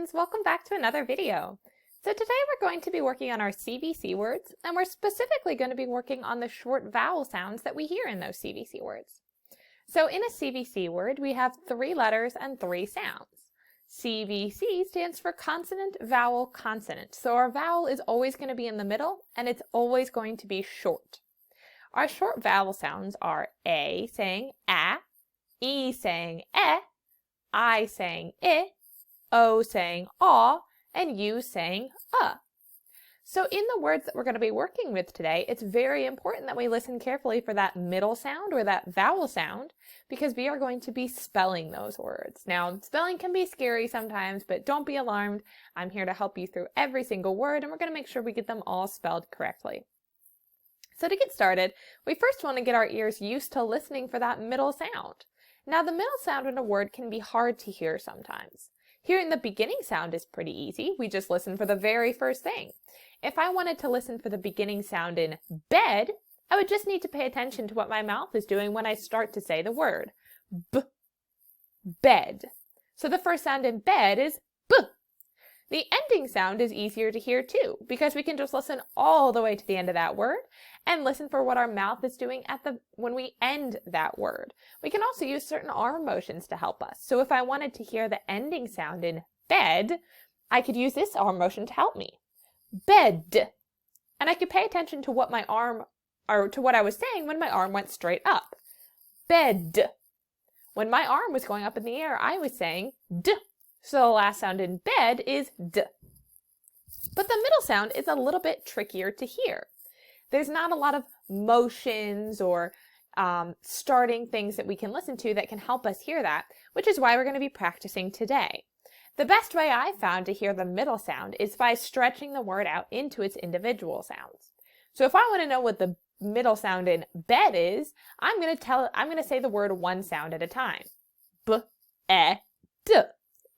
friends, welcome back to another video. So today we're going to be working on our CVC words, and we're specifically going to be working on the short vowel sounds that we hear in those CVC words. So in a CVC word, we have 3 letters and 3 sounds. CVC stands for consonant, vowel, consonant. So our vowel is always going to be in the middle, and it's always going to be short. Our short vowel sounds are A saying A, E saying E, I saying I, O saying aw, and U saying So in the words that we're going to be working with today, it's very important that we listen carefully for that middle sound or that vowel sound, because we are going to be spelling those words. Now, spelling can be scary sometimes, but don't be alarmed. I'm here to help you through every single word, and we're going to make sure we get them all spelled correctly. So to get started, we first want to get our ears used to listening for that middle sound. Now, the middle sound in a word can be hard to hear sometimes. Hearing the beginning sound is pretty easy. We just listen for the very first thing. If I wanted to listen for the beginning sound in bed, I would just need to pay attention to what my mouth is doing when I start to say the word. B, bed. So the first sound in bed is B. The ending sound is easier to hear too, because we can just listen all the way to the end of that word and listen for what our mouth is doing when we end that word. We can also use certain arm motions to help us. So if I wanted to hear the ending sound in bed, I could use this arm motion to help me. Bed. And I could pay attention to what my arm, or to what I was saying when my arm went straight up. Bed. When my arm was going up in the air, I was saying D. So the last sound in bed is D. But the middle sound is a little bit trickier to hear. There's not a lot of motions or starting things that we can listen to that can help us hear that, which is why we're going to be practicing today. The best way I've found to hear the middle sound is by stretching the word out into its individual sounds. So if I want to know what the middle sound in bed is, I'm going to say the word one sound at a time. B, E, D.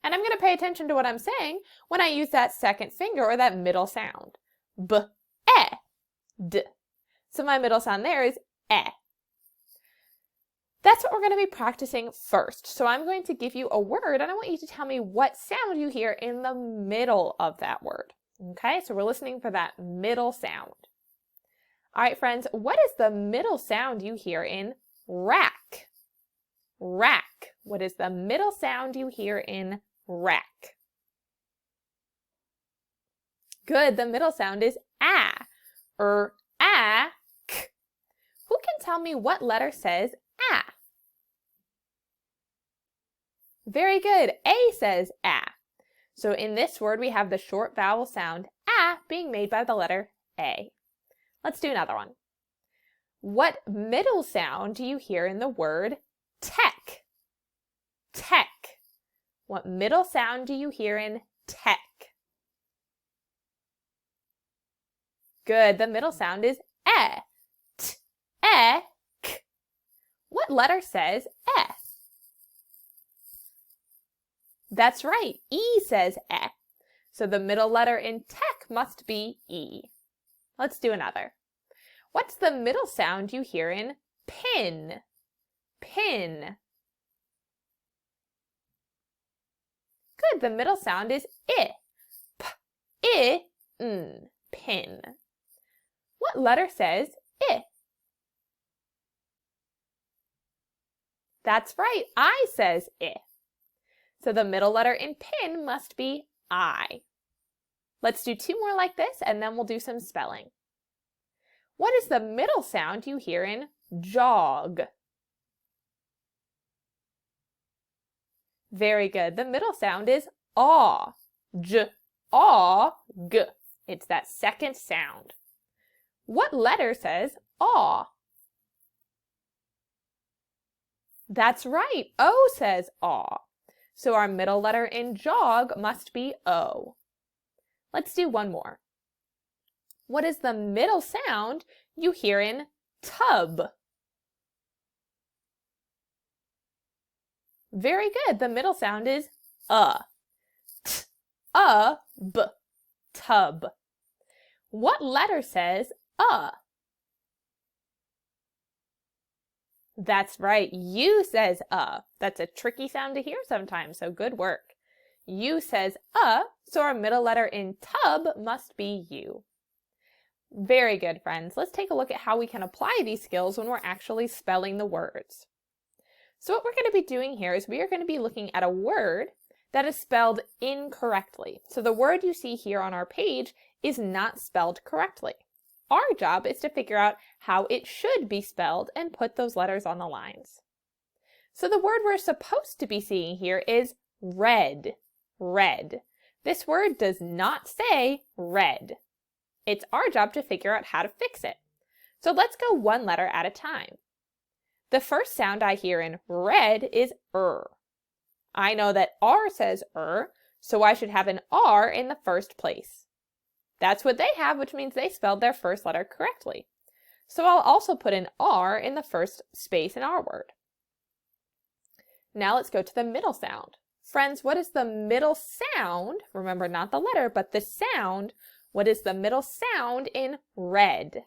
And I'm going to pay attention to what I'm saying when I use that second finger or that middle sound. B, E, D. So my middle sound there is E. That's what we're going to be practicing first. So I'm going to give you a word, and I want you to tell me what sound you hear in the middle of that word. Okay, so we're listening for that middle sound. All right, friends, what is the middle sound you hear in rack? Rack. What is the middle sound you hear in rack? Good, the middle sound is A, or A-k. Who can tell me what letter says A? Very good, A says A. So in this word, we have the short vowel sound A being made by the letter A. Let's do another one. What middle sound do you hear in the word tech? Tech. What middle sound do you hear in tech? Good, the middle sound is E. T, E, k. What letter says E? That's right, E says E. So the middle letter in tech must be E. Let's do another. What's the middle sound you hear in pin? Pin. Good, the middle sound is I. P, I, N, pin. What letter says I? That's right, I says I. So the middle letter in pin must be I. Let's do 2 more like this, and then we'll do some spelling. What is the middle sound you hear in jog? Very good. The middle sound is aw. J, aw, g. It's that second sound. What letter says aw? That's right. O says aw. So our middle letter in jog must be O. Let's do one more. What is the middle sound you hear in tub? Very good. The middle sound is T, B, tub. What letter says That's right, U says That's a tricky sound to hear sometimes, so good work. U says so our middle letter in tub must be U. Very good, friends. Let's take a look at how we can apply these skills when we're actually spelling the words. So what we're going to be doing here is we are going to be looking at a word that is spelled incorrectly. So the word you see here on our page is not spelled correctly. Our job is to figure out how it should be spelled and put those letters on the lines. So the word we're supposed to be seeing here is red. Red. This word does not say red. It's our job to figure out how to fix it. So let's go one letter at a time. The first sound I hear in red is I know that R says so I should have an R in the first place. That's what they have, which means they spelled their first letter correctly. So I'll also put an R in the first space in our word. Now let's go to the middle sound. Friends, what is the middle sound? Remember, not the letter, but the sound. What is the middle sound in red?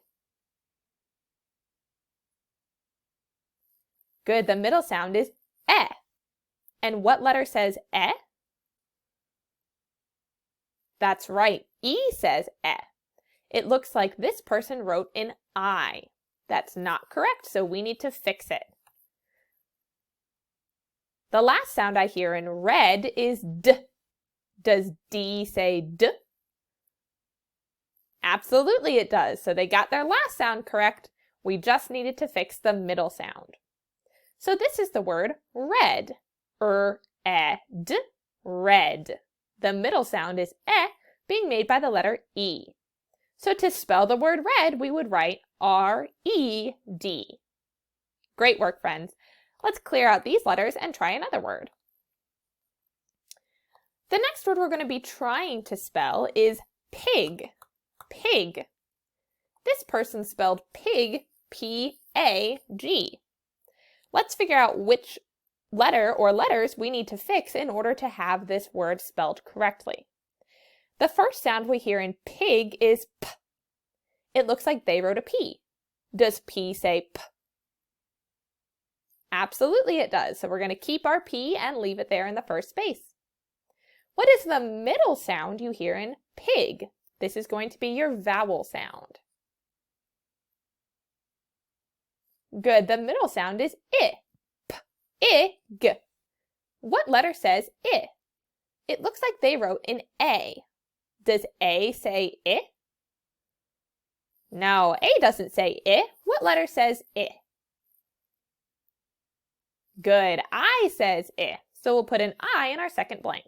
Good, the middle sound is eh. And what letter says eh? That's right, E says eh. It looks like this person wrote an I. That's not correct, so we need to fix it. The last sound I hear in red is D. Does D say D? Absolutely it does. So they got their last sound correct. We just needed to fix the middle sound. So this is the word red. D, red. The middle sound is eh, being made by the letter E. So to spell the word red, we would write R-E-D. Great work, friends. Let's clear out these letters and try another word. The next word we're going to be trying to spell is pig. Pig. This person spelled pig, P-A-G. Let's figure out which letter or letters we need to fix in order to have this word spelled correctly. The first sound we hear in pig is P. It looks like they wrote a P. Does P say P? Absolutely it does. So we're going to keep our P and leave it there in the first space. What is the middle sound you hear in pig? This is going to be your vowel sound. Good. The middle sound is I. P-I-G. What letter says I? It looks like they wrote an A. Does A say I? No, A doesn't say I. What letter says I? Good. I says I. So we'll put an I in our second blank.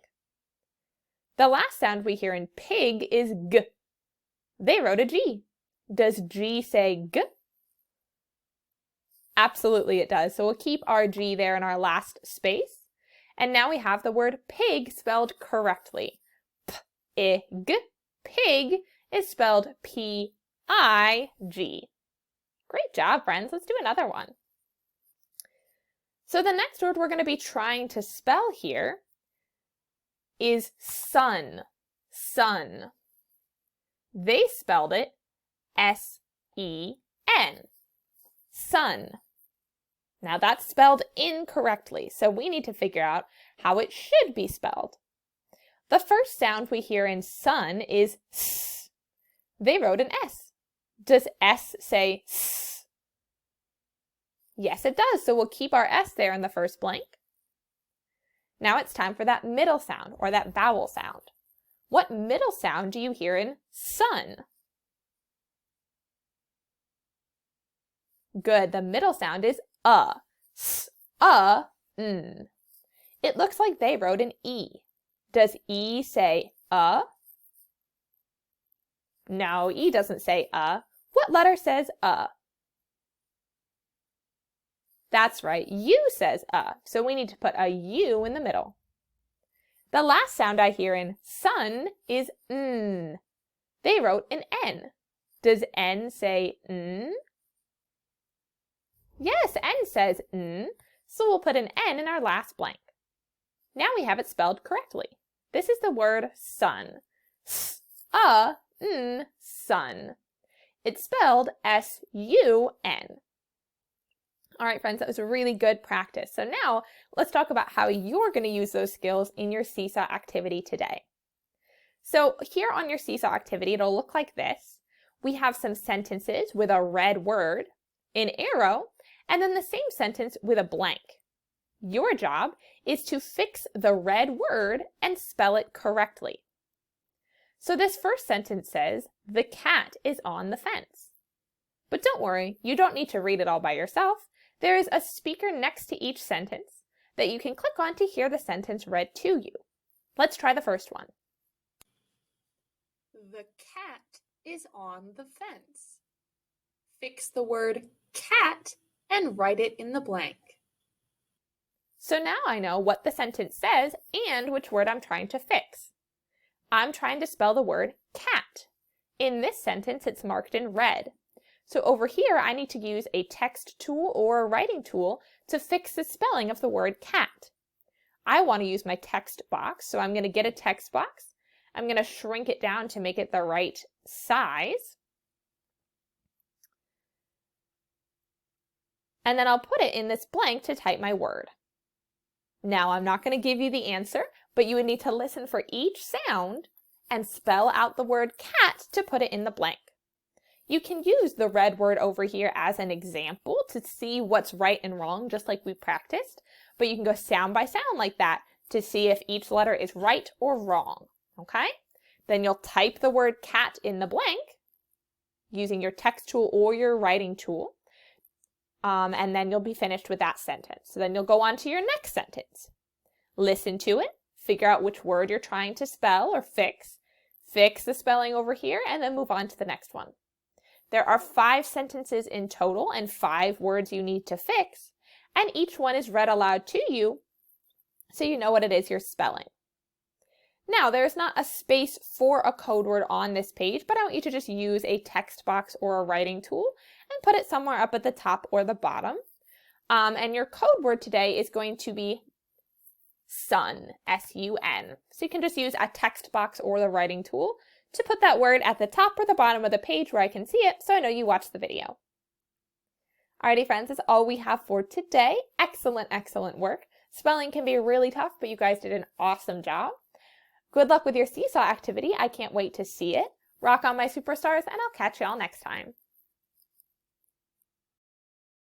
The last sound we hear in pig is G. They wrote a G. Does G say G? Absolutely it does. So we'll keep our G there in our last space. And now we have the word pig spelled correctly. P-I-G. Pig is spelled P-I-G. Great job, friends. Let's do another one. So the next word we're going to be trying to spell here is sun. Sun. They spelled it S-E-N. Sun. Now that's spelled incorrectly, so we need to figure out how it should be spelled. The first sound we hear in sun is S. They wrote an S. Does S say S? Yes, it does, so we'll keep our S there in the first blank. Now it's time for that middle sound, or that vowel sound. What middle sound do you hear in sun? Good, the middle sound is S, n. It looks like they wrote an E. Does E say No, E doesn't say What letter says That's right, U says so we need to put a U in the middle. The last sound I hear in sun is n. They wrote an N. Does N say n? Yes, N says n, so we'll put an N in our last blank. Now we have it spelled correctly. This is the word sun. S-A-N, sun. It's spelled S-U-N. All right, friends, that was a really good practice. So now let's talk about how you're going to use those skills in your Seesaw activity today. So here on your Seesaw activity, it'll look like this. We have some sentences with a red word, an arrow, and then the same sentence with a blank. Your job is to fix the red word and spell it correctly. So this first sentence says, "The cat is on the fence." But don't worry, you don't need to read it all by yourself. There is a speaker next to each sentence that you can click on to hear the sentence read to you. Let's try the first one. The cat is on the fence. Fix the word cat and write it in the blank. So now I know what the sentence says and which word I'm trying to fix. I'm trying to spell the word cat. In this sentence, it's marked in red. So over here, I need to use a text tool or a writing tool to fix the spelling of the word cat. I want to use my text box, so I'm going to get a text box. I'm going to shrink it down to make it the right size. And then I'll put it in this blank to type my word. Now, I'm not going to give you the answer, but you would need to listen for each sound and spell out the word cat to put it in the blank. You can use the red word over here as an example to see what's right and wrong, just like we practiced, but you can go sound by sound like that to see if each letter is right or wrong, okay? Then you'll type the word cat in the blank using your text tool or your writing tool. And then you'll be finished with that sentence. So then you'll go on to your next sentence. Listen to it, figure out which word you're trying to spell or fix the spelling over here, and then move on to the next one. There are 5 sentences in total and 5 words you need to fix, and each one is read aloud to you so you know what it is you're spelling. Now, there's not a space for a code word on this page, but I want you to just use a text box or a writing tool and put it somewhere up at the top or the bottom. And your code word today is going to be sun, S-U-N. So you can just use a text box or the writing tool to put that word at the top or the bottom of the page where I can see it so I know you watched the video. Alrighty, friends, that's all we have for today. Excellent, excellent work. Spelling can be really tough, but you guys did an awesome job. Good luck with your Seesaw activity. I can't wait to see it. Rock on, my superstars, and I'll catch y'all next time.